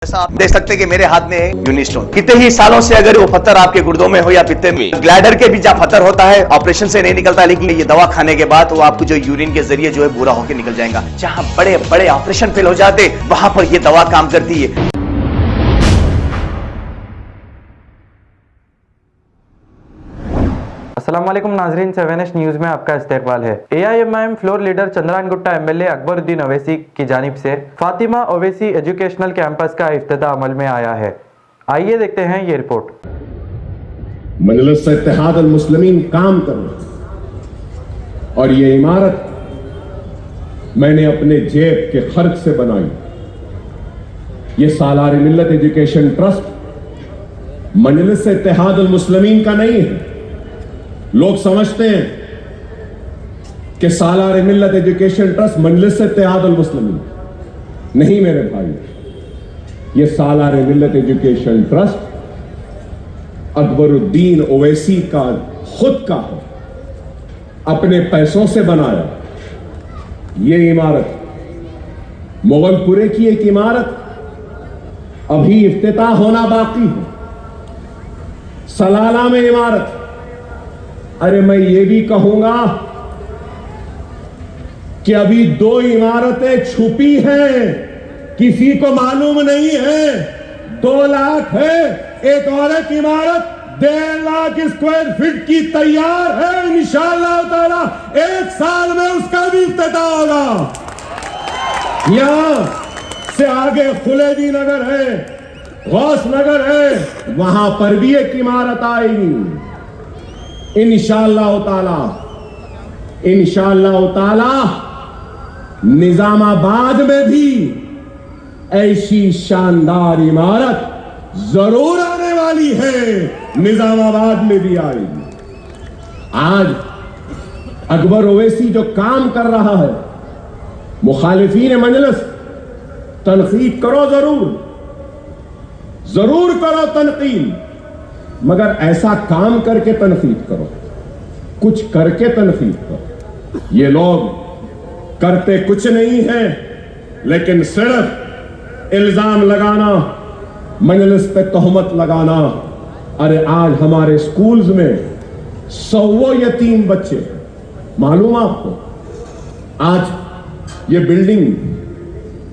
जैसा आप देख सकते हैं कि मेरे हाथ में है यूनिस्टोन। कितने ही सालों से अगर वो पत्थर आपके गुर्दों में हो या पित्ते में, ग्लैडर के भी जहाँ पत्थर होता है ऑपरेशन से नहीं निकलता, लेकिन ये दवा खाने के बाद वो आपको जो यूरिन के जरिए जो है पूरा होकर निकल जाएगा। जहाँ बड़े बड़े ऑपरेशन फेल हो जाते वहां पर ये दवा काम करती है। अस्सलाम वालेकुम नाजरीन, 7H न्यूज़ में आपका इस्तकबाल है। AIMIM floor leader Chandran Gutta MLA Akbaruddin Owaisi की जानिब से फातिमा ओवैसी एजुकेशनल कैंपस का इफ्तिताह अमल में आया है। आइए देखते हैं ये रिपोर्ट। मजलिस इत्तेहाद अल मुस्लिमीन काम कर रहा और ये इमारत मैंने अपने जेब के खर्च से बनाई। ये सालार मिल्लत एजुकेशन ट्रस्ट मजलिस इत्तेहाद अल मुस्लिमीन का नहीं है। लोग समझते हैं कि सालार मिल्लत एजुकेशन ट्रस्ट मजलिस इत्तेहाद अल मुस्लिमीन नहीं मेरे भाई, ये सालार मिल्लत एजुकेशन ट्रस्ट अकबरुद्दीन ओवैसी का खुद का है, अपने पैसों से बनाया। ये इमारत मुगलपुरे की एक इमारत अभी इफ्तिताह होना बाकी है। सलाला में इमारत, अरे मैं ये भी कहूंगा कि अभी 2 इमारतें छुपी हैं, किसी को मालूम नहीं है। 2 लाख है, एक और एक इमारत 1.5 लाख स्क्वायर फीट की तैयार है। इंशाअल्लाह ताला 1 साल में उसका भी इफ्तिताह होगा। यहां से आगे खुलेदी नगर है, गौस नगर है, वहां पर भी एक इमारत आएगी इंशाअल्लाह ताला। निजामाबाद में भी ऐसी शानदार इमारत जरूर आने वाली है, निजामाबाद में भी आएगी। आज अकबर ओवैसी जो काम कर रहा है, मुखालिफीन मजलिस तनकीद करो, जरूर करो तनकीद, मगर ऐसा काम करके तनकीद करो, कुछ करके तनकीद करो। ये लोग करते कुछ नहीं है, लेकिन सिर्फ इल्जाम लगाना, मजलिस पे तोहमत लगाना। अरे आज हमारे स्कूल्स में 100 यतीम बच्चे, मालूम आपको? आज ये बिल्डिंग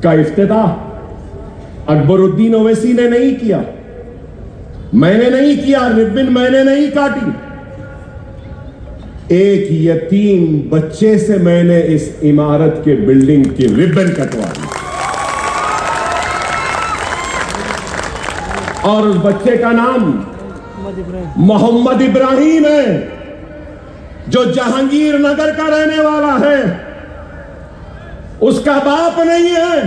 का इफ्तिताह अकबरुद्दीन ओवैसी ने नहीं किया, मैंने नहीं किया, रिबन मैंने नहीं काटी। एक यतीम बच्चे से मैंने इस इमारत के बिल्डिंग की रिबन कटवाई और उस बच्चे का नाम मोहम्मद इब्राहिम है, जो जहांगीर नगर का रहने वाला है। उसका बाप नहीं है,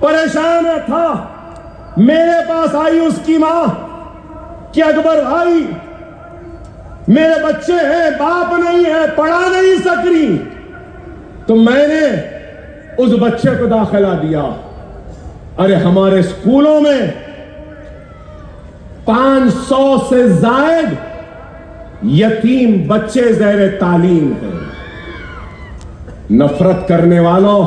परेशान था। मेरे पास आई उसकी मां कि अकबर भाई मेरे बच्चे हैं, बाप नहीं है, पढ़ा नहीं सक रही। तो मैंने उस बच्चे को दाखिला दिया। अरे हमारे स्कूलों में 500 से जायद यतीम बच्चे ज़ैर तालीम हैं। नफरत करने वालों,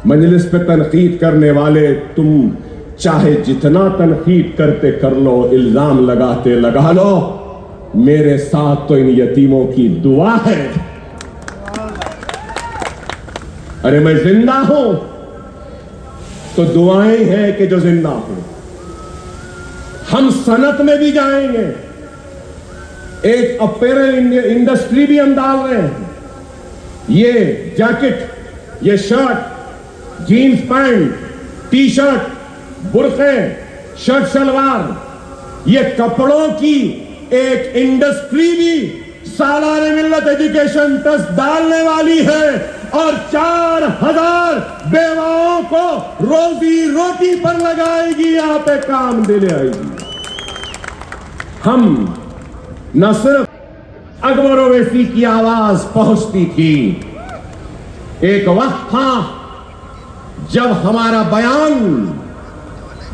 मजलिस पे तनकीद करने वाले, तुम चाहे जितना तनकीद करते कर लो, इल्जाम लगाते लगा लो, मेरे साथ तो इन यतीमों की दुआ है। अरे मैं जिंदा हूं तो दुआएं हैं कि जो जिंदा हूं। हम सनत में भी जाएंगे, एक अपैरल इंडस्ट्री भी हम डाल रहे हैं। ये जैकेट, ये shirt, jeans pant, T shirt, बुर्के, शर्ट शलवार, ये कपड़ों की एक इंडस्ट्री भी सालार मिल्लत एजुकेशन ट्रस्ट डालने वाली है और 4000 बेवाओं को रोजी रोटी पर लगाएगी, यहां पे काम दिले आएगी। हम न सिर्फ अकबर ओवैसी की आवाज पहुंचती थी, एक वक्त था जब हमारा बयान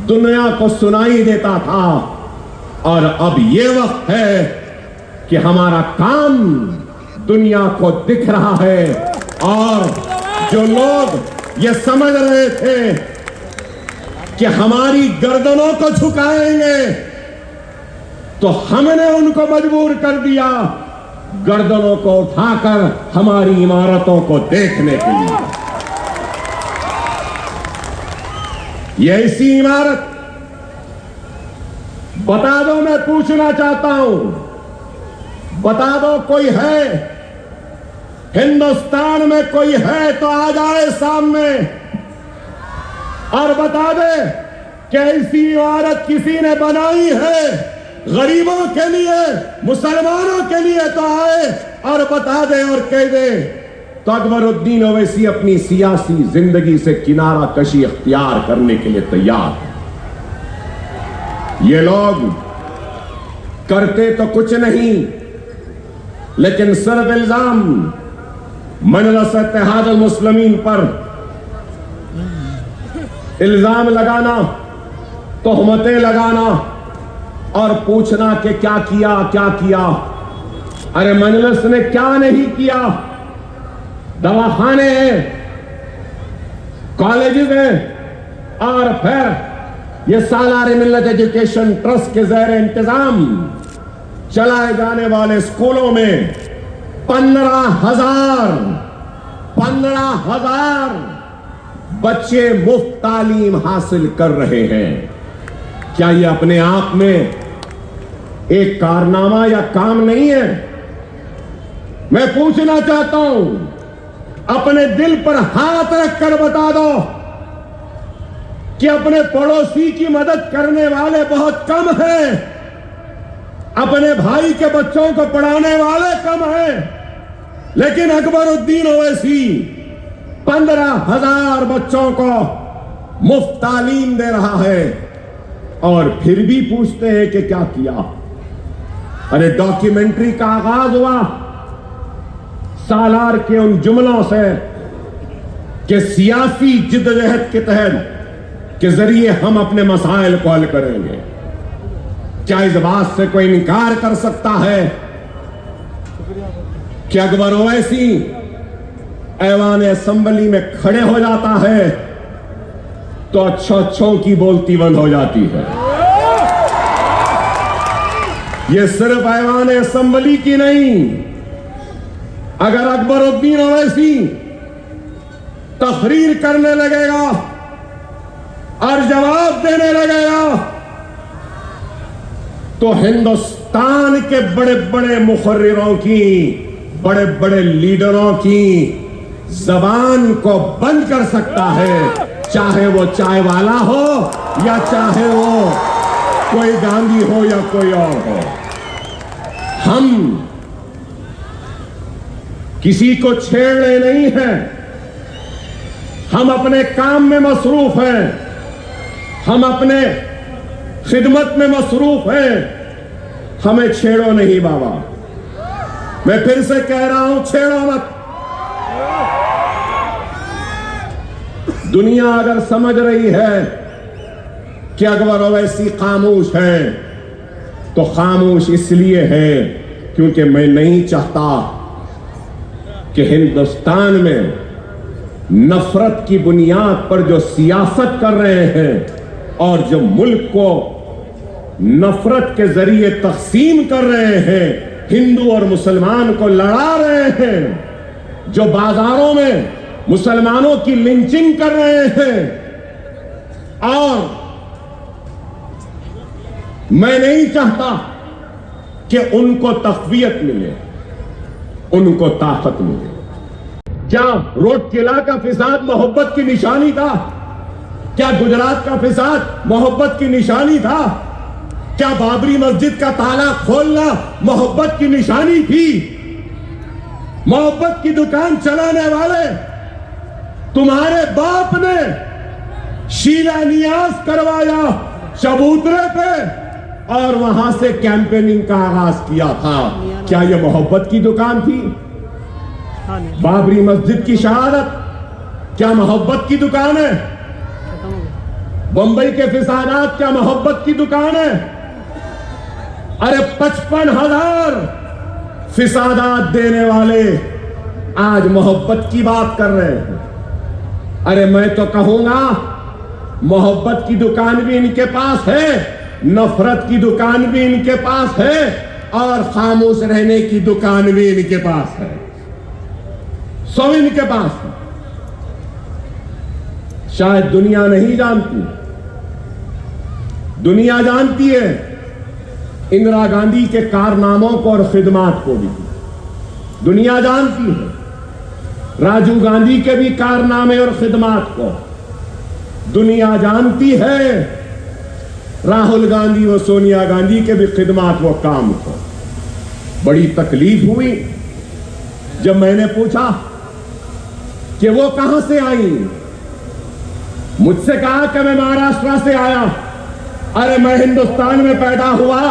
दुनिया को सुनाई देता था, और अब ये वक्त है कि हमारा काम दुनिया को दिख रहा है। और जो लोग ये समझ रहे थे कि हमारी गर्दनों को झुकाएंगे, तो हमने उनको मजबूर कर दिया गर्दनों को उठाकर हमारी इमारतों को देखने के लिए। ये ऐसी इमारत, बता दो, मैं पूछना चाहता हूं, बता दो कोई है हिंदुस्तान में, कोई है तो आ जाए सामने और बता दे कि ऐसी इमारत किसी ने बनाई है गरीबों के लिए, मुसलमानों के लिए, तो आए और बता दे और कह दे। तो अकबरुद्दीन ओवैसी अपनी सियासी जिंदगी से किनारा कशी इख्तियार करने के लिए तैयार है। ये लोग करते तो कुछ नहीं, लेकिन सिर्फ इल्जाम मजलिस इत्तेहादुल मुस्लिमीन पर इल्जाम लगाना, तोहमतें लगाना और पूछना कि क्या किया क्या किया। अरे मजलिस ने क्या नहीं किया? दवाखाने हैं, कॉलेजेस हैं, और फिर ये सालार मिल्लत एजुकेशन ट्रस्ट के ज़ेर इंतजाम चलाए जाने वाले स्कूलों में 15,000 बच्चे मुफ्त तालीम हासिल कर रहे हैं। क्या ये अपने आप में एक कारनामा या काम नहीं है? मैं पूछना चाहता हूं, अपने दिल पर हाथ रखकर बता दो कि अपने पड़ोसी की मदद करने वाले बहुत कम हैं, अपने भाई के बच्चों को पढ़ाने वाले कम हैं, लेकिन अकबरुद्दीन ओवैसी 15,000 बच्चों को मुफ्त तालीम दे रहा है और फिर भी पूछते हैं कि क्या किया। अरे डॉक्यूमेंट्री का आगाज हुआ सालार के उन जुमलों से कि सियासी जिद्दोजहद के तहत के जरिए हम अपने मसाइल को हल करेंगे। क्या इस बात से कोई इनकार कर सकता है कि अकबर ओवैसी ऐवान असेंबली में खड़े हो जाता है तो अच्छों की बोलती बंद हो जाती है? यह सिर्फ ऐवान असेंबली की नहीं, अगर अकबरुद्दीन ओवैसी तकरीर करने लगेगा और जवाब देने लगेगा तो हिंदुस्तान के बड़े बड़े मुखर्रिरों की, बड़े बड़े लीडरों की जबान को बंद कर सकता है, चाहे वो चाय वाला हो या चाहे वो कोई गांधी हो या कोई और हो। हम किसी को छेड़ने नहीं हैं, हम अपने काम में मसरूफ हैं, हम अपने खिदमत में मसरूफ हैं, हमें छेड़ो नहीं बाबा। मैं फिर से कह रहा हूं, छेड़ो मत। दुनिया अगर समझ रही है कि अकबर ओवैसी खामोश है तो खामोश इसलिए है क्योंकि मैं नहीं चाहता कि हिंदुस्तान में नफरत की बुनियाद पर जो सियासत कर रहे हैं और जो मुल्क को नफरत के जरिए तकसीम कर रहे हैं, हिंदू और मुसलमान को लड़ा रहे हैं, जो बाजारों में मुसलमानों की लिंचिंग कर रहे हैं, और मैं नहीं चाहता कि उनको तक़वियत मिले, उनको ताकत मिले। क्या रोडकिला का फिसाद मोहब्बत की निशानी था? क्या गुजरात का फिसाद मोहब्बत की निशानी था? क्या बाबरी मस्जिद का ताला खोलना मोहब्बत की निशानी थी? मोहब्बत की दुकान चलाने वाले तुम्हारे बाप ने शिलान्यास करवाया चबूतरे पे और वहां से कैंपेनिंग का आगाज किया था। क्या यह मोहब्बत की दुकान थी? बाबरी मस्जिद की शहादत क्या मोहब्बत की दुकान है? बंबई के फिसादात क्या मोहब्बत की दुकान है? अरे 55,000 फिसादात देने वाले आज मोहब्बत की बात कर रहे हैं। अरे मैं तो कहूंगा मोहब्बत की दुकान भी इनके पास है, नफरत की दुकान भी इनके पास है, और खामोश रहने की दुकान भी इनके पास है। सब इनके पास है। शायद दुनिया नहीं जानती, दुनिया जानती है इंदिरा गांधी के कारनामों को और खिदमात को भी। दुनिया जानती है राजीव गांधी के भी कारनामे और खिदमात को। दुनिया जानती है राहुल गांधी और सोनिया गांधी के भी खिदमात व काम को। बड़ी तकलीफ हुई जब मैंने पूछा कि वो कहां से आई। मुझसे कहा कि मैं महाराष्ट्र से आया। अरे मैं हिंदुस्तान में पैदा हुआ,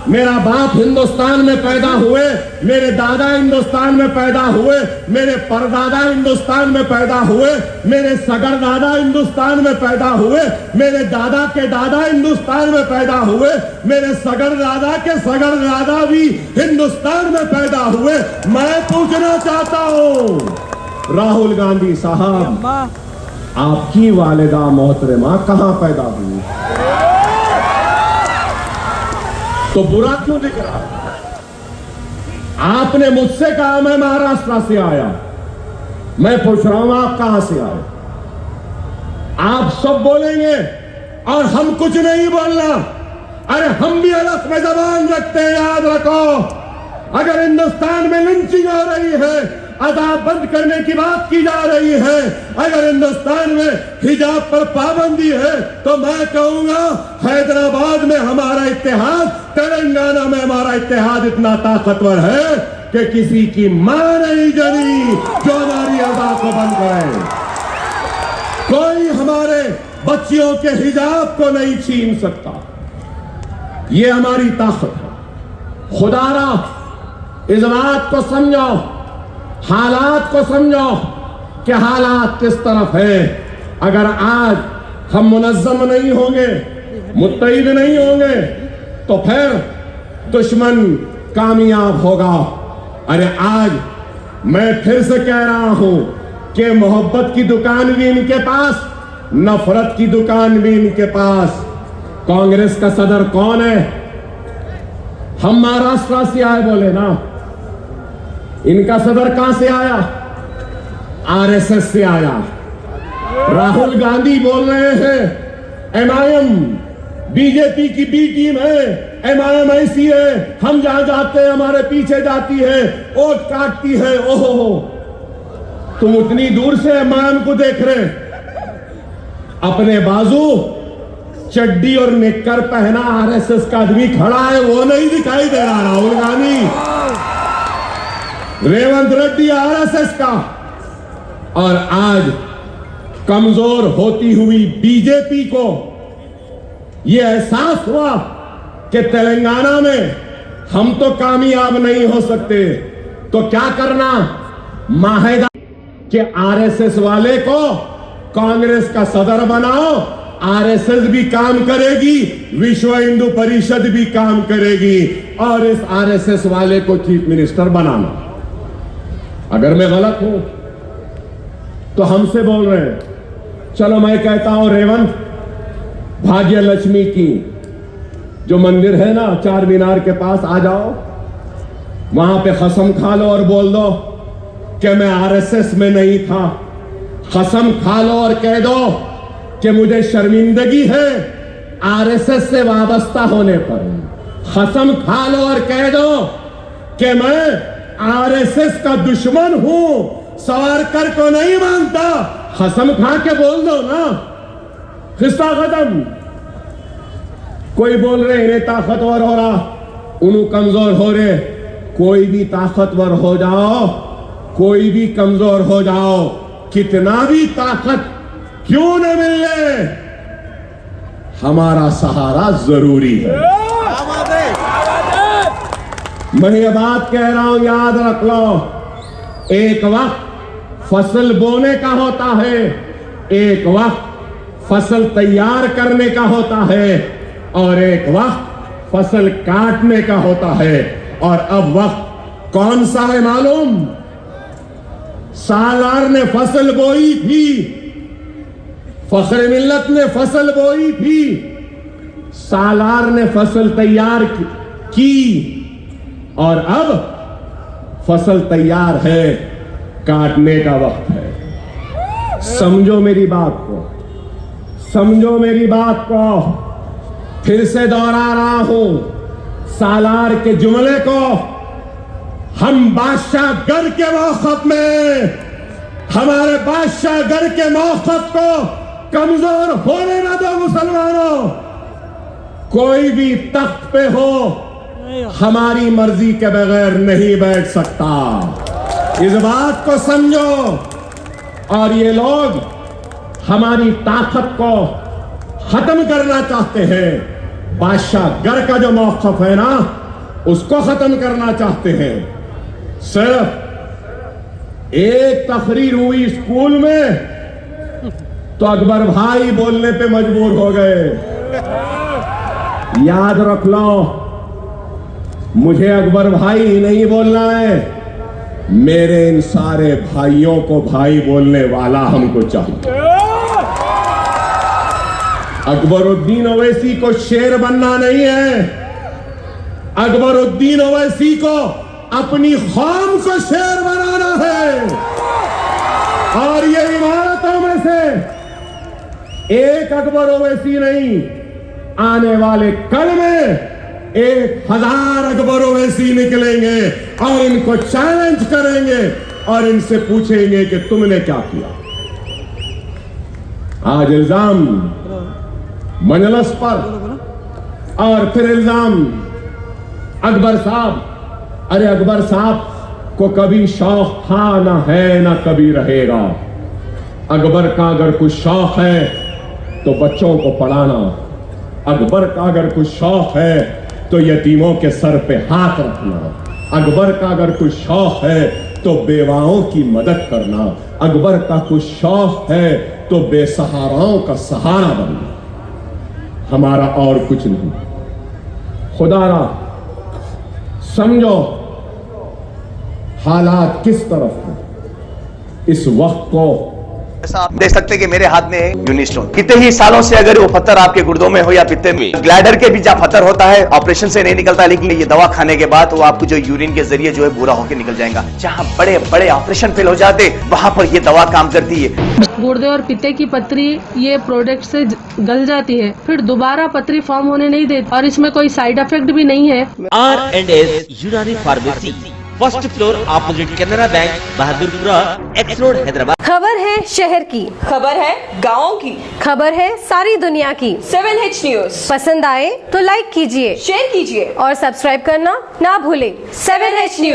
मेरा बाप हिंदुस्तान में पैदा हुए, मेरे दादा हिंदुस्तान में पैदा हुए, मेरे परदादा हिंदुस्तान में पैदा हुए, मेरे सगर दादा हिंदुस्तान में पैदा हुए, मेरे दादा के दादा हिंदुस्तान में पैदा हुए, मेरे सगर दादा के सगर दादा भी हिंदुस्तान में पैदा हुए। मैं पूछना चाहता हूं राहुल गांधी साहब, आपकी वालिदा मोहतरमा कहां पैदा हुई? तो बुरा क्यों दिख रहा? आपने मुझसे कहा मैं महाराष्ट्र से आया, मैं पूछ रहा हूं आप कहां से आए? आप सब बोलेंगे और हम कुछ नहीं बोलना। अरे हम भी अलग में जबान रखते हैं, याद रखो। अगर हिंदुस्तान में लिंचिंग हो रही है, अदाब बंद करने की बात की जा रही है, अगर हिंदुस्तान में हिजाब पर पाबंदी है, तो मैं कहूंगा हैदराबाद में हमारा इत्तेहाद, तेलंगाना में हमारा इत्तेहाद इतना ताकतवर है कि किसी की मां नहीं जली जो हमारी अदा को बंद करे। कोई हमारे बच्चियों के हिजाब को नहीं छीन सकता। ये हमारी ताकत है। खुदारा इस बात को समझो, हालात को समझो कि हालात किस तरफ है। अगर आज हम मुनज़्ज़म नहीं होंगे, मुत्तहिद नहीं होंगे, तो फिर दुश्मन कामयाब होगा। अरे आज मैं फिर से कह रहा हूं कि मोहब्बत की दुकान भी इनके पास, नफरत की दुकान भी इनके पास। कांग्रेस का सदर कौन है? हम महाराष्ट्र से आए बोले ना, इनका सदर कहां से आया? आरएसएस से आया। राहुल गांधी बोल रहे हैं एमआईएम बीजेपी की बी टीम है, एमआईएम ऐसी है, हम जहां जाते हैं हमारे पीछे जाती है, वोट काटती है। ओहो, तुम उतनी दूर से एमआईएम को देख रहे, अपने बाजू चड्डी और निक्कर पहना आरएसएस का आदमी खड़ा है, वो नहीं दिखाई दे रहा। राहुल गांधी, रेवंत रेड्डी आरएसएस का। और आज कमजोर होती हुई बीजेपी को यह एहसास हुआ कि तेलंगाना में हम तो कामयाब नहीं हो सकते, तो क्या करना? माहेदा कि आरएसएस वाले को कांग्रेस का सदर बनाओ, आरएसएस भी काम करेगी, विश्व हिंदू परिषद भी काम करेगी, और इस आरएसएस वाले को चीफ मिनिस्टर बनाना। अगर मैं गलत हूं तो हमसे बोल रहे हैं। चलो मैं कहता हूं रेवंत, भाग्य लक्ष्मी की जो मंदिर है ना चार मीनार के पास, आ जाओ, वहां पे कसम खा लो और बोल दो कि मैं आरएसएस में नहीं था। कसम खा लो और कह दो कि मुझे शर्मिंदगी है आरएसएस से वाबस्ता होने पर। कसम खा लो और कह दो कि मैं आरएसएस का दुश्मन हूं, सावरकर को नहीं मानता। कसम खा के बोल दो ना, किस्सा खत्म। कोई बोल रहे इन्हें ताकतवर हो रहा, उन्हें कमजोर हो रहे। कोई भी ताकतवर हो जाओ, कोई भी कमजोर हो जाओ, कितना भी ताकत क्यों न मिले, हमारा सहारा जरूरी है। मैं ये बात कह रहा हूं, याद रख लो। एक वक्त फसल बोने का होता है, एक वक्त फसल तैयार करने का होता है, और एक वक्त फसल काटने का होता है। और अब वक्त कौन सा है मालूम? सालार ने फसल बोई थी, फख्र मिल्लत ने फसल बोई थी, सालार ने फसल तैयार की और अब फसल तैयार है, काटने का वक्त है। समझो मेरी बात को, समझो मेरी बात को। फिर से दोहरा रहा हूं सालार के जुमले को। हम बादशाह गर के मौक़िफ़ में, हमारे बादशाह गर के मौक़िफ़ को कमजोर होने ना दो मुसलमानों। कोई भी तख्त पे हो, हमारी मर्जी के बगैर नहीं बैठ सकता। इस बात को समझो। और ये लोग हमारी ताकत को खत्म करना चाहते हैं। बादशाह गर का जो मौक़िफ़ है ना, उसको खत्म करना चाहते हैं। सिर्फ एक तकरीर हुई स्कूल में तो अकबर भाई बोलने पे मजबूर हो गए। याद रख लो, मुझे अकबर भाई नहीं बोलना है, मेरे इन सारे भाइयों को भाई बोलने वाला हमको चाहिए। अकबरुद्दीन ओवैसी को शेर बनना नहीं है, अकबरुद्दीन ओवैसी को अपनी कौम को शेर बनाना है। और ये इमारतों में से एक अकबर ओवैसी नहीं, आने वाले कल में 1000 अकबर ओवैसी निकलेंगे और इनको चैलेंज करेंगे और इनसे पूछेंगे कि तुमने क्या किया। आज इल्जाम मजलिस पर और फिर इल्जाम अकबर साहब। अरे अकबर साहब को कभी शौक था ना है ना कभी रहेगा। अकबर का अगर कुछ शौक है तो बच्चों को पढ़ाना, अकबर का अगर कुछ शौक है तो यतीमों के सर पे हाथ रखना, अकबर का अगर कुछ शौक है तो बेवाओं की मदद करना, अकबर का कुछ शौक है तो बेसहाराओं का सहारा बनना। हमारा और कुछ नहीं। खुदारा समझो हालात किस तरफ है इस वक्त को। ऐसा आप देख सकते हैं कि मेरे हाथ में यूनिस्टोन, कितने ही सालों से अगर वो पत्थर आपके गुर्दों में हो या पित्ते में, ग्लैडर के भी जब पत्थर होता है ऑपरेशन से नहीं निकलता, लेकिन ये दवा खाने के बाद वो आपको जो यूरिन के जरिए जो है पूरा होकर निकल जाएगा। जहां बड़े बड़े ऑपरेशन फेल हो जाते, वहां पर ये दवा काम करती है। गुर्दे और पित्ते की पथरी ये प्रोडक्ट से गल जाती है, फिर दोबारा पथरी फॉर्म होने नहीं देती और इसमें कोई साइड इफेक्ट भी नहीं है। R&S यूनानी pharmacy, first floor opposite Canara bank, Bahadurpura, x road, Hyderabad. खबर है शहर की, खबर है गाँव की, खबर है सारी दुनिया की। 7H न्यूज पसंद आए तो लाइक कीजिए, शेयर कीजिए और सब्सक्राइब करना ना भूलें। 7H news.